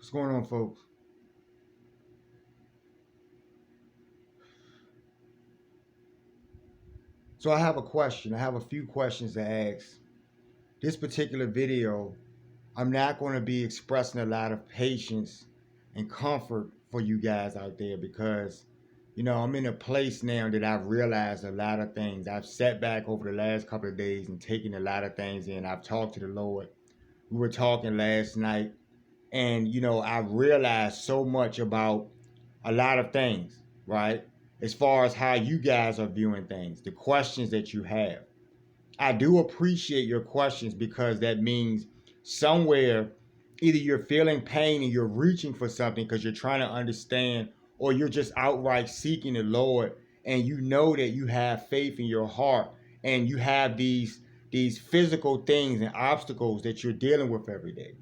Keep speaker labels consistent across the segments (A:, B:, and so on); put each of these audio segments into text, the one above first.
A: What's going on, folks? So I have a question. I have a few questions to ask. This particular video, I'm not going to be expressing a lot of patience and comfort for you guys out there because, I'm in a place now that I've realized a lot of things. I've sat back over the last couple of days and taken a lot of things in. I've talked to the Lord. We were talking last night, and, I've realized so much about a lot of things, right? As far as how you guys are viewing things, the questions that you have. I do appreciate your questions because that means somewhere either you're feeling pain and you're reaching for something because you're trying to understand, or you're just outright seeking the Lord, and you know that you have faith in your heart, and you have these physical things and obstacles that you're dealing with every day.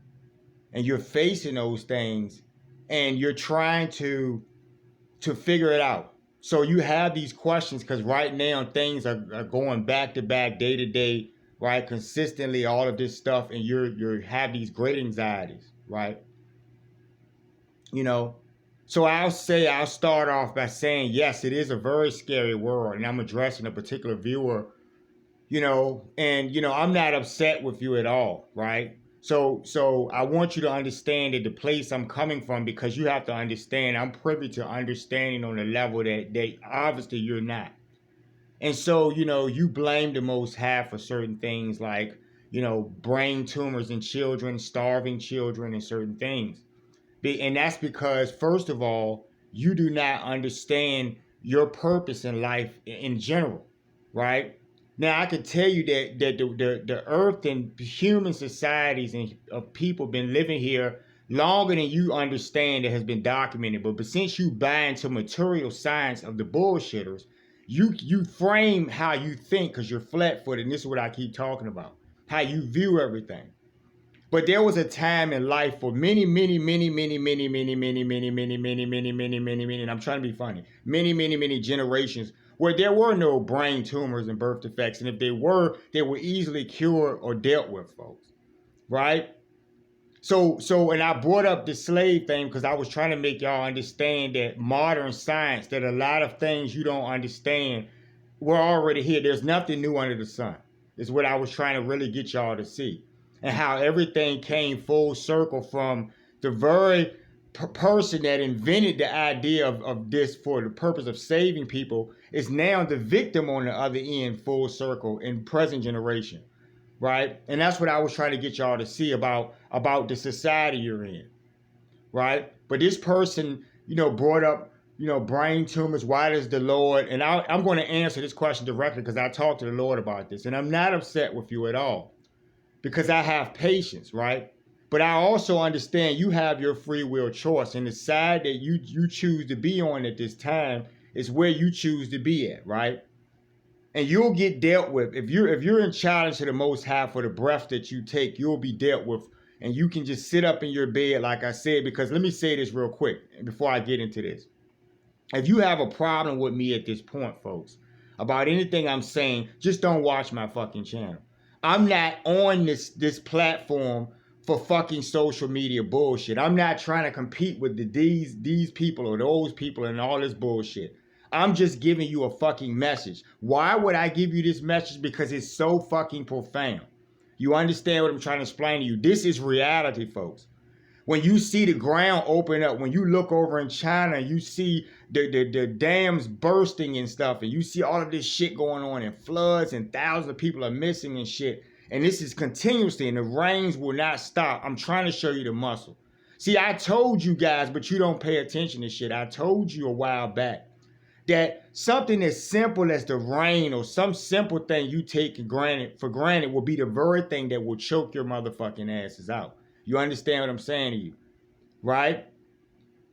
A: And you're facing those things and you're trying to figure it out. So you have these questions because right now things are going back to back, day to day, right? Consistently, all of this stuff, and you have these great anxieties, right? So I'll start off by saying, yes, it is a very scary world, and I'm addressing a particular viewer, and I'm not upset with you at all, right? So I want you to understand that the place I'm coming from, because you have to understand, I'm privy to understanding on a level that obviously you're not. And so, you blame the Most High for certain things like, brain tumors in children, starving children, and certain things. And that's because, first of all, you do not understand your purpose in life in general, right? Now, I can tell you that the earth and human societies and of people been living here longer than you understand, that has been documented. But since you buy into material science of the bullshitters, you frame how you think because you're flat-footed, and this is what I keep talking about, how you view everything. But there was a time in life for many, many, many, many, many, many, many, many, many, many, many, many, many, many, and I'm trying to be funny, many, many, many generations where there were no brain tumors and birth defects. And if they were easily cured or dealt with, folks. Right? So, and I brought up the slave thing because I was trying to make y'all understand that modern science, that a lot of things you don't understand were already here. There's nothing new under the sun, is what I was trying to really get y'all to see. And how everything came full circle from the very person that invented the idea of this for the purpose of saving people is now the victim on the other end, full circle in present generation, right? And that's what I was trying to get y'all to see about the society you're in, right? But this person, brought up, brain tumors. Why does the Lord? And I'm going to answer this question directly because I talked to the Lord about this, and I'm not upset with you at all, because I have patience, right? But I also understand you have your free will choice, and the side that you choose to be on at this time is where you choose to be at, right? And you'll get dealt with. If you're in challenge to the Most High for the breath that you take, you'll be dealt with, and you can just sit up in your bed, like I said. Because let me say this real quick before I get into this. If you have a problem with me at this point, folks, about anything I'm saying, just don't watch my fucking channel. I'm not on this platform for fucking social media bullshit. I'm not trying to compete with these people or those people and all this bullshit. I'm just giving you a fucking message. Why would I give you this message? Because it's so fucking profound. You understand what I'm trying to explain to you? This is reality, folks. When you see the ground open up, when you look over in China, you see the dams bursting and stuff, and you see all of this shit going on, and floods, and thousands of people are missing and shit. And this is continuously, and the rains will not stop. I'm trying to show you the muscle. See, I told you guys, but you don't pay attention to shit. I told you a while back that something as simple as the rain, or some simple thing you take for granted will be the very thing that will choke your motherfucking asses out. You understand what I'm saying to you, right?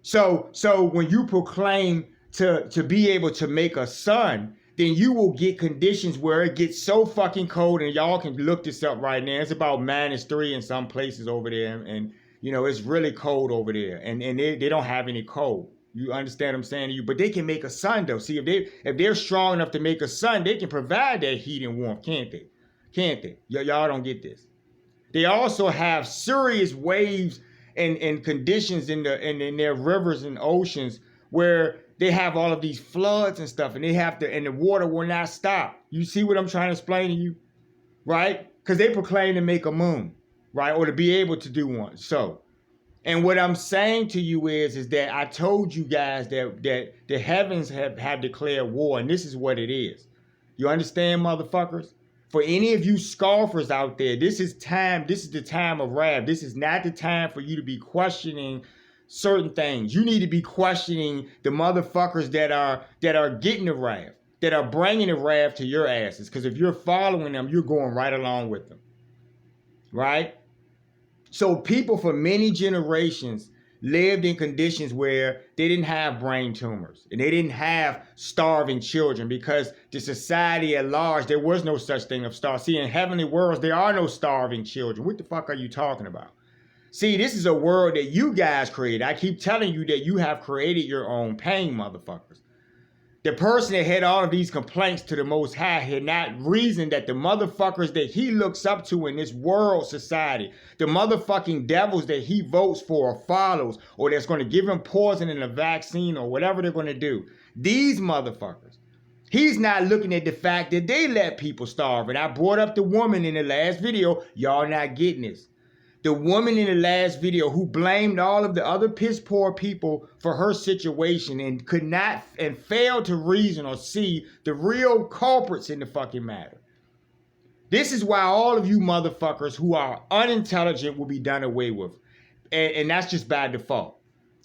A: So when you proclaim to be able to make a sun, then you will get conditions where it gets so fucking cold, and y'all can look this up right now. It's about -3 in some places over there, and it's really cold over there, and they don't have any cold. You understand what I'm saying to you? But they can make a sun though. See, if they're strong enough to make a sun, they can provide that heat and warmth, can't they? Y'all don't get this. They also have serious waves and conditions in their rivers and oceans where they have all of these floods and stuff, and they have to, and the water will not stop. You see what I'm trying to explain to you, right? Because they proclaim to make a moon, right, or to be able to do one. So, and what I'm saying to you is that I told you guys that the heavens have declared war, and this is what it is. You understand, motherfuckers? For any of you scoffers out there, this is the time of wrath. This is not the time for you to be questioning certain things. You need to be questioning the motherfuckers that are getting the wrath, that are bringing the wrath to your asses. Because if you're following them, you're going right along with them, right? So people for many generations lived in conditions where they didn't have brain tumors and they didn't have starving children, because the society at large, there was no such thing of starving. See, in heavenly worlds, there are no starving children. What the fuck are you talking about? See, this is a world that you guys created. I keep telling you that you have created your own pain, motherfuckers. The person that had all of these complaints to the Most High had not reasoned that the motherfuckers that he looks up to in this world society, the motherfucking devils that he votes for or follows, or that's going to give him poison in a vaccine or whatever they're going to do, these motherfuckers, he's not looking at the fact that they let people starve. And I brought up the woman in the last video. Y'all not getting this. The woman in the last video who blamed all of the other piss poor people for her situation and could not and failed to reason or see the real culprits in the fucking matter. This is why all of you motherfuckers who are unintelligent will be done away with. And that's just by default.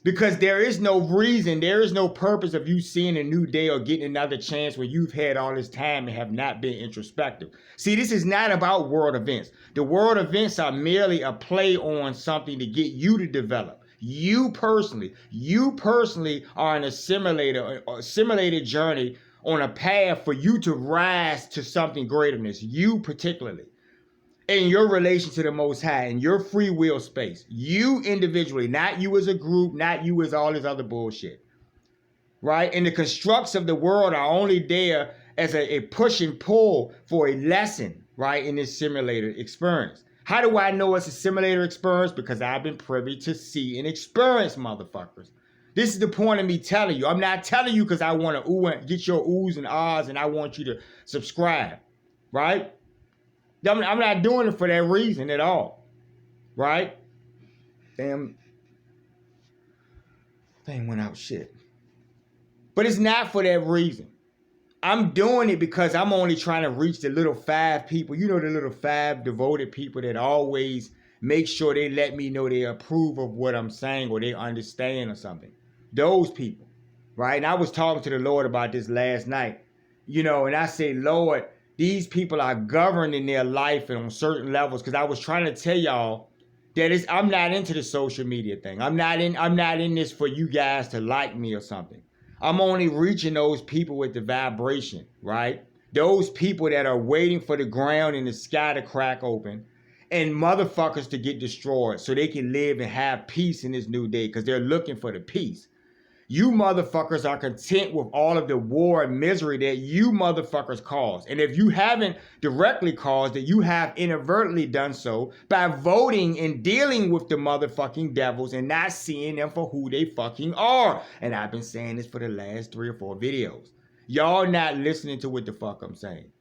A: Because there is no reason, there is no purpose of you seeing a new day or getting another chance where you've had all this time and have not been introspective. See, this is not about world events. The world events are merely a play on something to get you to develop. You personally are on a simulated journey on a path for you to rise to something greater than this. You particularly. In your relation to the Most High, in your free will space, you individually, not you as a group, not you as all this other bullshit, right? And the constructs of the world are only there as a push and pull for a lesson, right, in this simulator experience. How do I know it's a simulator experience? Because I've been privy to see and experience, motherfuckers. This is the point of me telling you. I'm not telling you because I want to get your oohs and ahs and I want you to subscribe, right? I'm not doing it for that reason at all, right? Damn, thing went out shit. But it's not for that reason. I'm doing it because I'm only trying to reach the little 5 people. You know, the little 5 devoted people that always make sure they let me know they approve of what I'm saying or they understand or something. Those people, right? And I was talking to the Lord about this last night, you know, and I say, Lord, these people are governed in their life and on certain levels, because I was trying to tell y'all that I'm not into the social media thing. I'm not in this for you guys to like me or something. I'm only reaching those people with the vibration, right? Those people that are waiting for the ground and the sky to crack open and motherfuckers to get destroyed so they can live and have peace in this new day, because they're looking for the peace. You motherfuckers are content with all of the war and misery that you motherfuckers caused. And if you haven't directly caused it, you have inadvertently done so by voting and dealing with the motherfucking devils and not seeing them for who they fucking are. And I've been saying this for the last 3 or 4 videos. Y'all not listening to what the fuck I'm saying,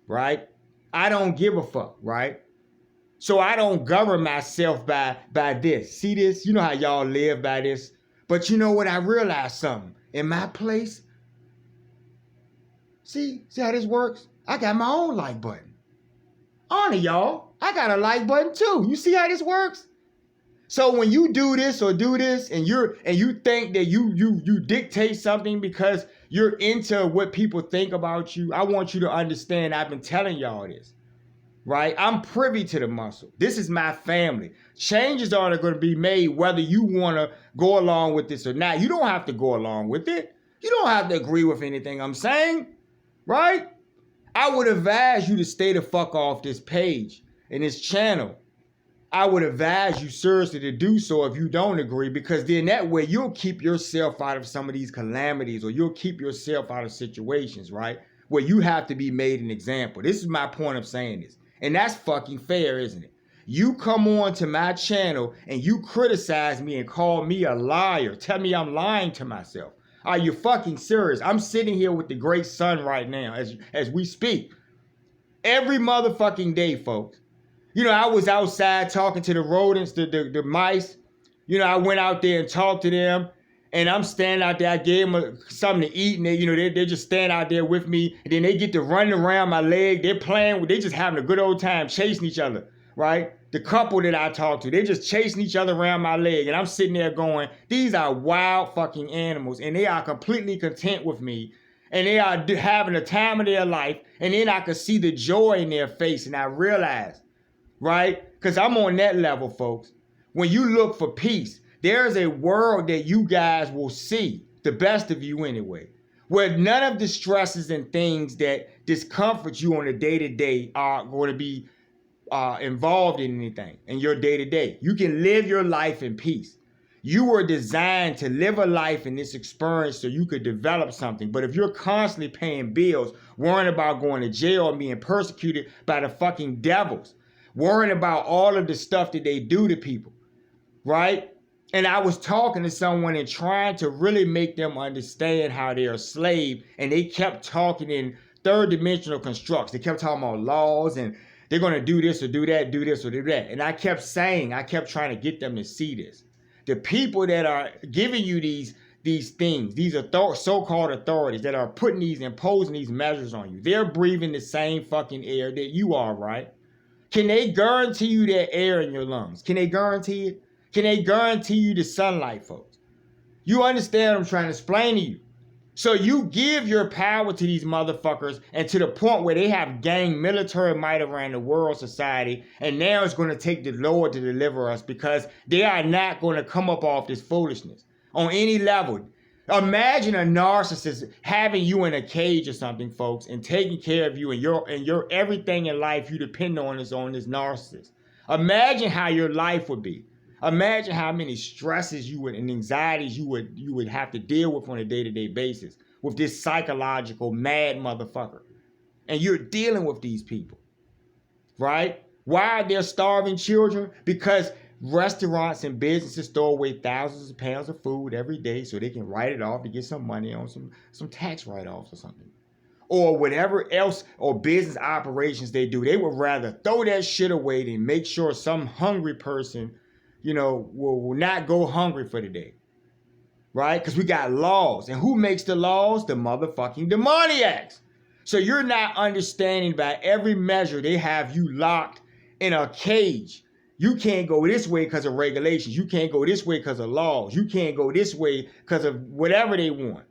A: right? I don't give a fuck, right? So I don't govern myself by this. See this? You know how y'all live by this? But you know what? I realized something. In my place, see how this works? I got my own like button. Honor y'all, I got a like button too. You see how this works? So when you do this or do this and you think that you dictate something because you're into what people think about you, I want you to understand I've been telling y'all this. Right? I'm privy to the muscle. This is my family. Changes are going to be made whether you want to go along with this or not. You don't have to go along with it. You don't have to agree with anything I'm saying. Right? I would advise you to stay the fuck off this page and this channel. I would advise you seriously to do so if you don't agree, because then that way you'll keep yourself out of some of these calamities, or you'll keep yourself out of situations, right, where you have to be made an example. This is my point of saying this. And that's fucking fair, isn't it? You come on to my channel and you criticize me and call me a liar. Tell me I'm lying to myself. Are you fucking serious? I'm sitting here with the great sun right now as we speak. Every motherfucking day, folks. You know, I was outside talking to the rodents, the mice. You know, I went out there and talked to them. And I'm standing out there. I gave them something to eat. And they're just standing out there with me. And then they get to running around my leg. They're playing. They're just having a good old time chasing each other, right? The couple that I talked to, they're just chasing each other around my leg. And I'm sitting there going, these are wild fucking animals. And they are completely content with me. And they are having the time of their life. And then I could see the joy in their face. And I realized, right? Because I'm on that level, folks. When you look for peace, there's a world that you guys will see, the best of you anyway, where none of the stresses and things that discomfort you on a day-to-day are going to be involved in anything in your day-to-day. You can live your life in peace. You were designed to live a life in this experience so you could develop something. But if you're constantly paying bills, worrying about going to jail and being persecuted by the fucking devils, worrying about all of the stuff that they do to people, right? And I was talking to someone and trying to really make them understand how they're a slave. And they kept talking in third dimensional constructs. They kept talking about laws and they're going to do this or do that, do this or do that. And I kept trying to get them to see this. The people that are giving you these things, these so-called authorities that are imposing these measures on you, they're breathing the same fucking air that you are, right? Can they guarantee you that air in your lungs? Can they guarantee it? Can they guarantee you the sunlight, folks? You understand what I'm trying to explain to you. So you give your power to these motherfuckers and to the point where they have gained military might around the world society, and now it's going to take the Lord to deliver us because they are not going to come up off this foolishness on any level. Imagine a narcissist having you in a cage or something, folks, and taking care of you and your everything in life you depend on is on this narcissist. Imagine how your life would be. Imagine how many stresses and anxieties you would have to deal with on a day-to-day basis with this psychological mad motherfucker. And you're dealing with these people, right? Why are there starving children? Because restaurants and businesses throw away thousands of pounds of food every day so they can write it off to get some money on some tax write-offs or something. Or whatever else or business operations they do. They would rather throw that shit away than make sure some hungry person will not go hungry for the day, right? Because we got laws. And who makes the laws? The motherfucking demoniacs. So you're not understanding by every measure they have you locked in a cage. You can't go this way because of regulations. You can't go this way because of laws. You can't go this way because of whatever they want,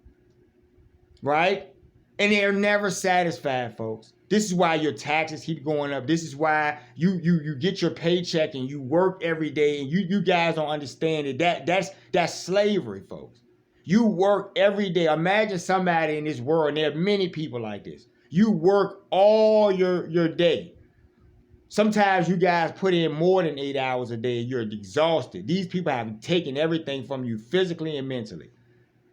A: right? And they're never satisfied, folks. This is why your taxes keep going up. This is why you get your paycheck and you work every day, and you guys don't understand it. That's slavery, folks. You work every day. Imagine somebody in this world, and there are many people like this. You work all your day. Sometimes you guys put in more than 8 hours a day. You're exhausted. These people have taken everything from you physically and mentally,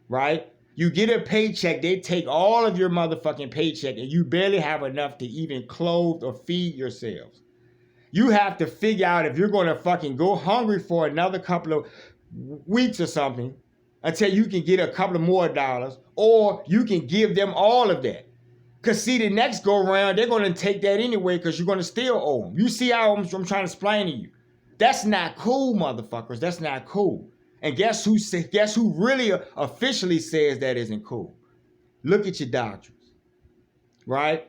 A: right? You get a paycheck, they take all of your motherfucking paycheck, and you barely have enough to even clothe or feed yourselves. You have to figure out if you're going to fucking go hungry for another couple of weeks or something until you can get a couple of more dollars, or you can give them all of that. Because see, the next go around, they're going to take that anyway because you're going to still owe them. You see how I'm trying to explain to you? That's not cool, motherfuckers. That's not cool. And guess who really officially says that isn't cool? Look at your doctrines, right?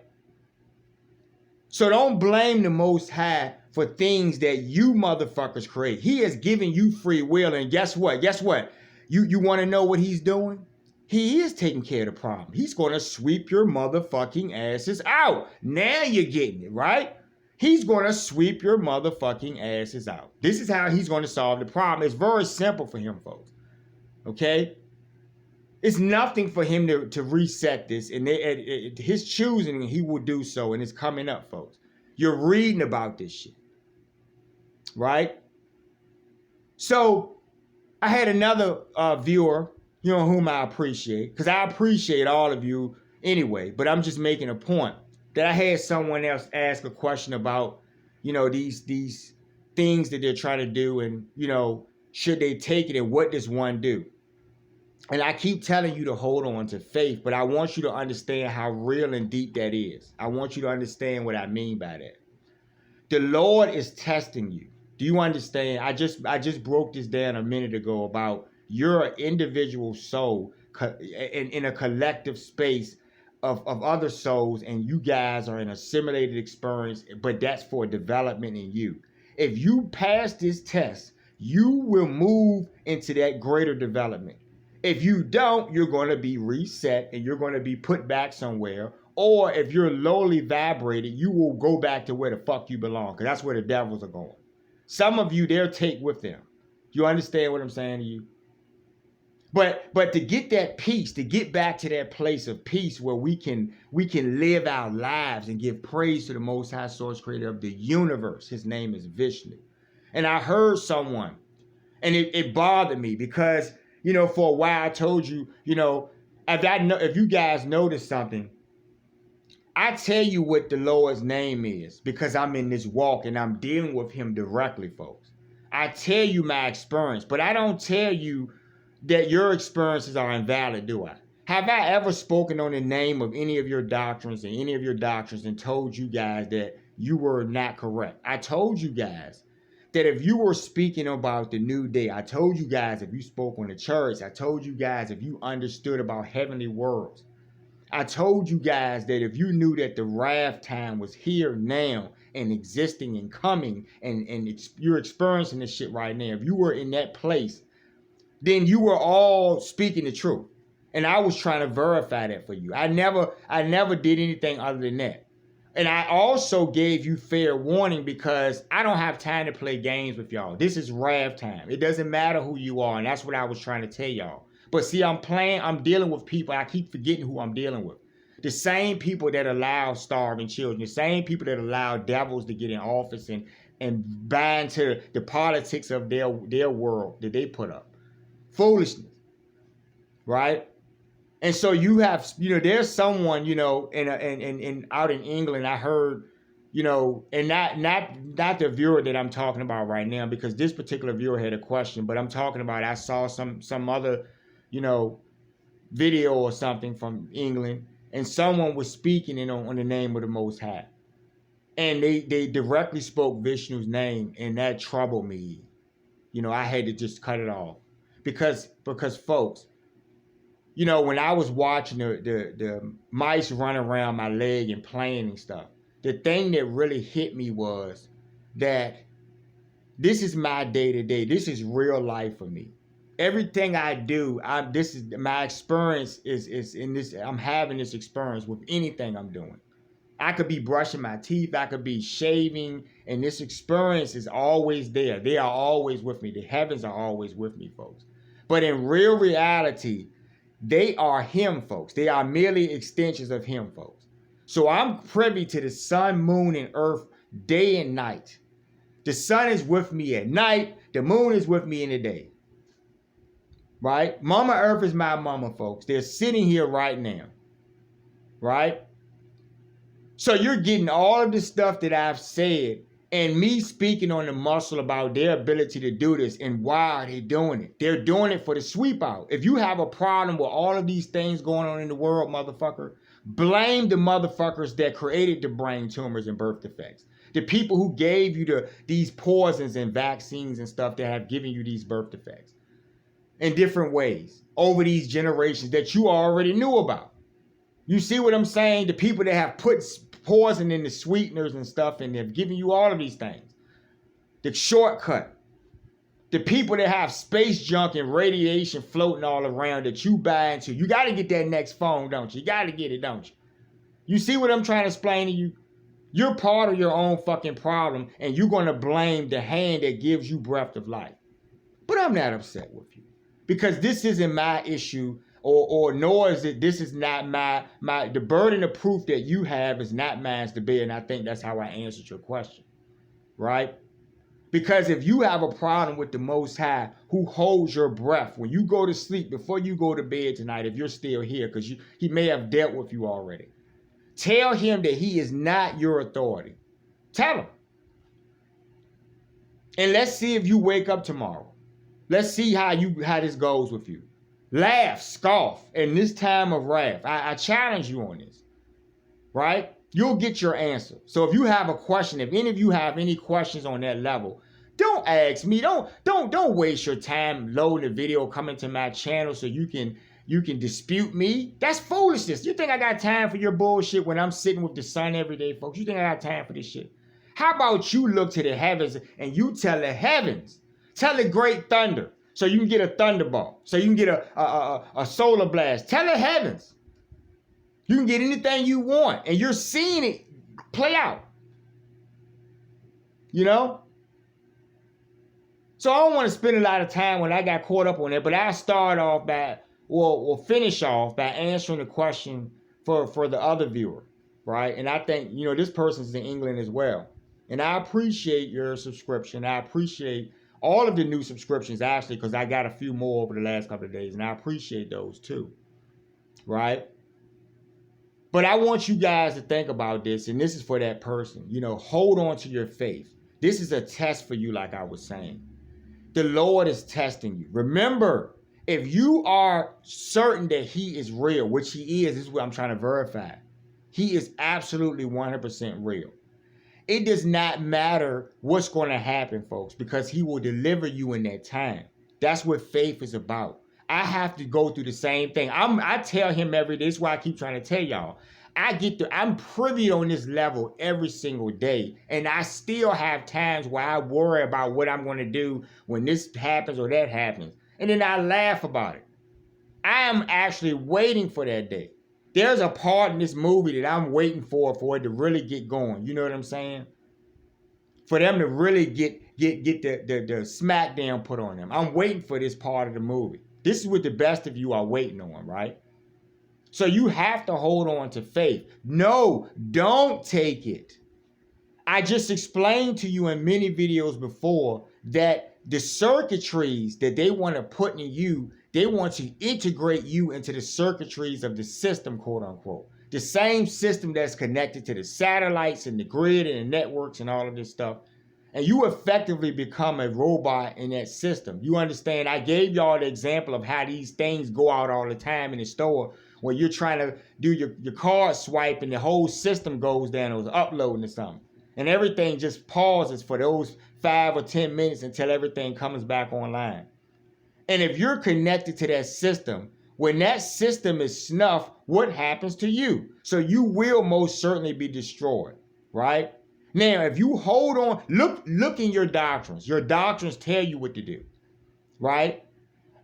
A: So don't blame the Most High for things that you motherfuckers create. He has given you free will, and guess what? You want to know what he's doing? He is taking care of the problem. He's going to sweep your motherfucking asses out. Now you're getting it, right? He's going to sweep your motherfucking asses out. This is how he's going to solve the problem. It's very simple for him, folks. Okay? It's nothing for him to reset this. And at his choosing, he will do so. And it's coming up, folks. You're reading about this shit. Right? So, I had another viewer, whom I appreciate. Because I appreciate all of you anyway. But I'm just making a point. That I had someone else ask a question about, these things that they're trying to do, and should they take it, and what does one do? And I keep telling you to hold on to faith, but I want you to understand how real and deep that is. I want you to understand what I mean by that. The Lord is testing you. Do you understand? I just broke this down a minute ago about your individual soul in a collective space of other souls, and you guys are in a simulated experience, but that's for development in you. If you pass this test, you will move into that greater development. If you don't, you're going to be reset and you're going to be put back somewhere. Or if you're lowly vibrated, you will go back to where the fuck you belong, because that's where the devils are going. Some of you, they'll take with them. You understand what I'm saying to you? But to get that peace, to get back to that place of peace where we can live our lives and give praise to the Most High Source Creator of the universe. His name is Vishnu. And I heard someone, and it bothered me because, for a while I told you, if you guys notice something, I tell you what the Lord's name is because I'm in this walk and I'm dealing with him directly, folks. I tell you my experience, but I don't tell you that your experiences are invalid, do I? Have I ever spoken on the name of any of your doctrines and told you guys that you were not correct? I told you guys that if you were speaking about the new day, I told you guys if you spoke on the church, I told you guys if you understood about heavenly worlds, I told you guys that if you knew that the wrath time was here now and existing and coming and you're experiencing this shit right now, if you were in that place, then you were all speaking the truth. And I was trying to verify that for you. I never did anything other than that. And I also gave you fair warning because I don't have time to play games with y'all. This is wrath time. It doesn't matter who you are, and that's what I was trying to tell y'all. But see, I'm dealing with people. I keep forgetting who I'm dealing with. The same people that allow starving children, the same people that allow devils to get in office and bind to the politics of their world that they put up. Foolishness, right? And so you have, there's someone, in out in England, I heard, and not the viewer that I'm talking about right now, because this particular viewer had a question, but I'm talking about, I saw some other, video or something from England, and someone was speaking on the name of the Most High. And they directly spoke Vishnu's name, and that troubled me. I had to just cut it off. Because folks, when I was watching the mice run around my leg and playing and stuff, the thing that really hit me was that this is my day-to-day. This is real life for me. Everything I do, this is my experience is in this. I'm having this experience with anything I'm doing. I could be brushing my teeth, I could be shaving, and this experience is always there. They are always with me. The heavens are always with me, folks. But in real reality, they are him, folks. They are merely extensions of him, folks. So I'm privy to the sun, moon, and earth day and night. The sun is with me at night. The moon is with me in the day. Right? Mama Earth is my mama, folks. They're sitting here right now. Right? So you're getting all of the stuff that I've said and me speaking on the muscle about their ability to do this and why they're doing it. They're doing it for the sweep out. If you have a problem with all of these things going on in the world, motherfucker, blame the motherfuckers that created the brain tumors and birth defects. The people who gave you these poisons and vaccines and stuff that have given you these birth defects in different ways over these generations that you already knew about. You see what I'm saying? The people that have put poison in the sweeteners and stuff, and they've given you all of these things. The shortcut. The people that have space junk and radiation floating all around that you buy into. You got to get that next phone, don't you? You got to get it, don't you? You see what I'm trying to explain to you? You're part of your own fucking problem, and you're going to blame the hand that gives you breath of life. But I'm not upset with you, because this isn't my issue. Or nor is it, this is not the burden of proof that you have is not mine to bear. And I think that's how I answered your question, right? Because if you have a problem with the Most High who holds your breath when you go to sleep, before you go to bed tonight, if you're still here, because he may have dealt with you already, tell him that he is not your authority. Tell him. And let's see if you wake up tomorrow. Let's see how this goes with you. Laugh, scoff in this time of wrath. I challenge you on this, right? You'll get your answer. So if you have a question, if any of you have any questions on that level, don't ask me. Don't waste your time loading a video coming to my channel so you can dispute me. That's foolishness. You think I got time for your bullshit when I'm sitting with the sun every day, folks? You think I got time for this shit? How about you look to the heavens and you tell the heavens, tell the great thunder, so you can get a thunderbolt, so you can get a solar blast. Tell the heavens. You can get anything you want, and you're seeing it play out. You know? So I don't want to spend a lot of time when I got caught up on that, but I'll start off by, we'll finish off by answering the question for the other viewer, right? And I think, you know, this person's in England as well. And I appreciate your subscription. I appreciate all of the new subscriptions, actually, because I got a few more over the last couple of days, and I appreciate those too, right? But I want you guys to think about this, and this is for that person. You know, hold on to your faith. This is a test for you, like I was saying. The Lord is testing you. Remember, if you are certain that he is real, which he is, this is what I'm trying to verify. He is absolutely 100% real. It does not matter what's going to happen, folks, because he will deliver you in that time. That's what faith is about. I have to go through the same thing. I tell him every day. This is why I keep trying to tell y'all. I'm privy on this level every single day. And I still have times where I worry about what I'm going to do when this happens or that happens. And then I laugh about it. I am actually waiting for that day. There's a part in this movie that I'm waiting for it to really get going. You know what I'm saying? For them to really get the smackdown put on them. I'm waiting for this part of the movie. This is what the best of you are waiting on, right? So you have to hold on to faith. No, don't take it. I just explained to you in many videos before that the circuitries that they want to put in you, they want to integrate you into the circuitries of the system, quote unquote. The same system that's connected to the satellites and the grid and the networks and all of this stuff. And you effectively become a robot in that system. You understand? I gave y'all the example of how these things go out all the time in the store when you're trying to do your card swipe and the whole system goes down, it was uploading or something. And everything just pauses for those 5 or 10 minutes until everything comes back online. And if you're connected to that system, when that system is snuffed, what happens to you? So you will most certainly be destroyed, right? Now, if you hold on, look in your doctrines. Your doctrines tell you what to do, right?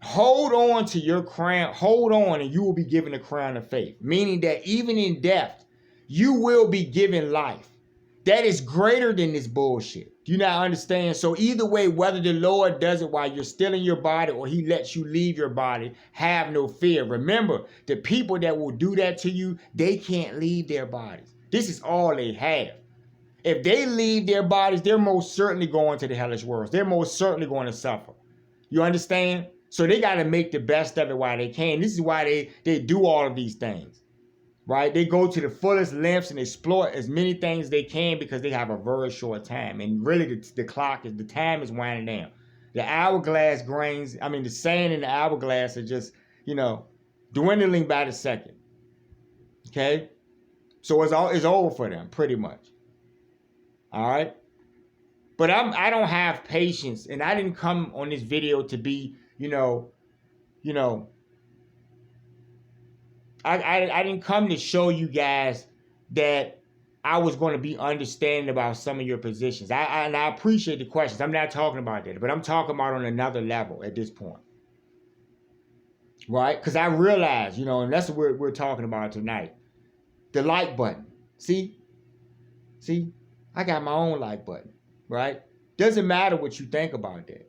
A: Hold on to your crown. Hold on, and you will be given a crown of faith. Meaning that even in death, you will be given life. That is greater than this bullshit. Do you not understand? So either way, whether the Lord does it while you're still in your body or he lets you leave your body, have no fear. Remember, the people that will do that to you, they can't leave their bodies. This is all they have. If they leave their bodies, they're most certainly going to the hellish worlds. They're most certainly going to suffer. You understand? So they got to make the best of it while they can. This is why they do all of these things, right? They go to the fullest lengths and exploit as many things as they can because they have a very short time. And really the time is winding down. The hourglass grains, the sand in the hourglass are just, dwindling by the second. Okay? So it's over for them, pretty much. All right? But I don't have patience, and I didn't come on this video to be, I didn't come to show you guys that I was going to be understanding about some of your positions. And I appreciate the questions. I'm not talking about that, but I'm talking about on another level at this point. Right? Because I realize, and that's what we're talking about tonight. The like button. See? I got my own like button. Right? Doesn't matter what you think about that.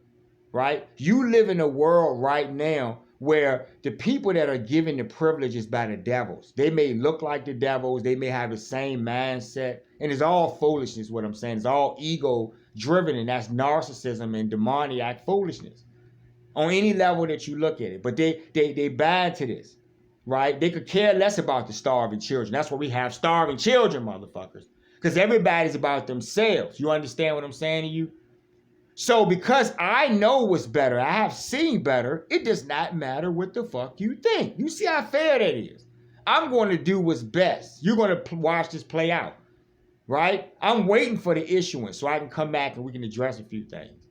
A: Right? You live in a world right now where the people that are given the privileges by the devils, they may look like the devils, they may have the same mindset, and it's all foolishness, what I'm saying. It's all ego driven, and that's narcissism and demoniac foolishness on any level that you look at it. But they buy to this, right? They could care less about the starving children. That's why we have starving children, motherfuckers, because everybody's about themselves. You understand what I'm saying to you? So because I know what's better, I have seen better, it does not matter what the fuck you think. You see how fair that is? I'm going to do what's best. You're going to watch this play out, right? I'm waiting for the issuance so I can come back and we can address a few things.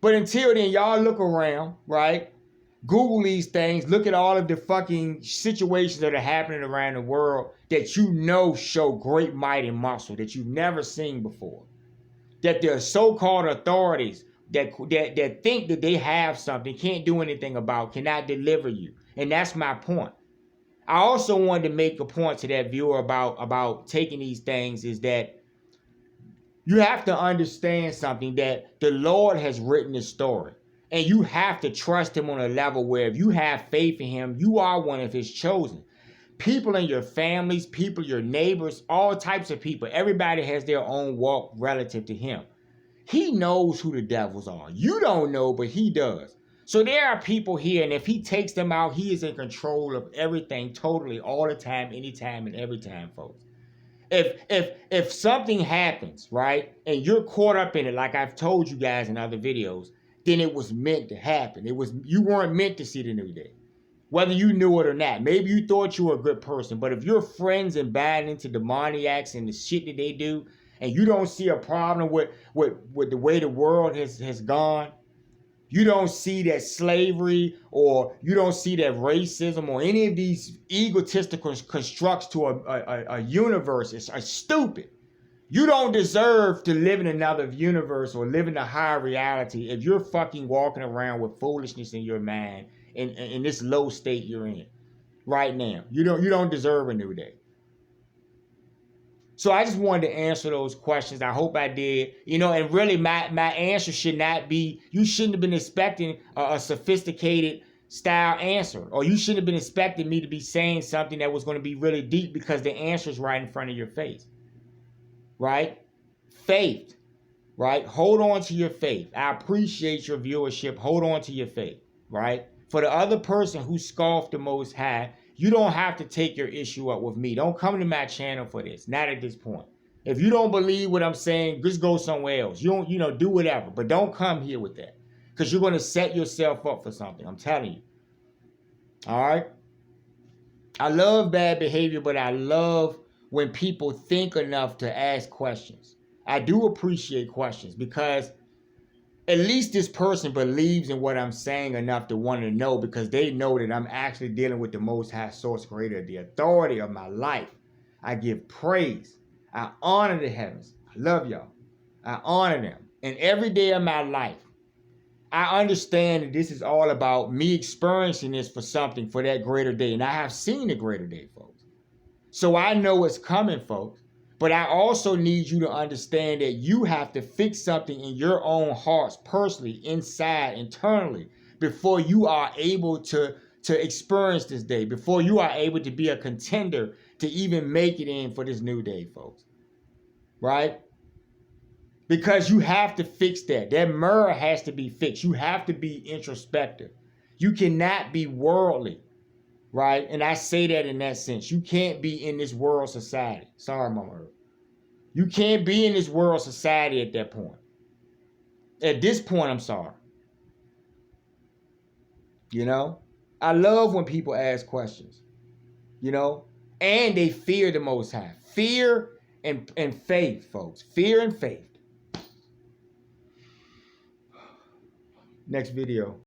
A: But until then, y'all look around, right? Google these things. Look at all of the fucking situations that are happening around the world that you know show great might and muscle that you've never seen before. That the so-called authorities that think that they have something, can't do anything about, cannot deliver you. And that's my point. I also wanted to make a point to that viewer about taking these things is that you have to understand something, that the Lord has written this story. And you have to trust him on a level where if you have faith in him, you are one of his chosen. People in your families, people, your neighbors, all types of people, everybody has their own walk relative to him. He knows who the devils are. You don't know, but he does. So there are people here, and if he takes them out, he is in control of everything totally, all the time, anytime, and every time, folks. If something happens, right, and you're caught up in it, like I've told you guys in other videos, then it was meant to happen. You weren't meant to see the new day, whether you knew it or not. Maybe you thought you were a good person, but if your friends and buying into demoniacs and the shit that they do, and you don't see a problem with the way the world has gone, you don't see that slavery, or you don't see that racism, or any of these egotistical constructs to a universe are stupid. You don't deserve to live in another universe or live in a higher reality if you're fucking walking around with foolishness in your mind in this low state you're in right now. You don't deserve a new day. So I just wanted to answer those questions. I hope I did. And really my answer should not be, you shouldn't have been expecting a sophisticated style answer. Or you shouldn't have been expecting me to be saying something that was going to be really deep, because the answer is right in front of your face. Right? Faith. Right? Hold on to your faith. I appreciate your viewership. Hold on to your faith. Right? For the other person who scoffed the Most High, you don't have to take your issue up with me. Don't come to my channel for this. Not at this point. If you don't believe what I'm saying, just go somewhere else. You don't, do whatever. But don't come here with that, because you're going to set yourself up for something. I'm telling you. All right? I love bad behavior, but I love when people think enough to ask questions. I do appreciate questions, because at least this person believes in what I'm saying enough to want to know, because they know that I'm actually dealing with the Most High Source Creator, the authority of my life. I give praise. I honor the heavens. I love y'all. I honor them. And every day of my life, I understand that this is all about me experiencing this for something, for that greater day. And I have seen the greater day, folks. So I know it's coming, folks. But I also need you to understand that you have to fix something in your own hearts, personally, inside, internally, before you are able to experience this day, before you are able to be a contender to even make it in for this new day, folks. Right? Because you have to fix that. That mirror has to be fixed. You have to be introspective. You cannot be worldly. Right? And I say that in that sense. You can't be in this world society. Sorry, Mama Earth. You can't be in this world society at that point. At this point, I'm sorry. I love when people ask questions. And they fear the Most High. Fear and faith, folks. Fear and faith. Next video.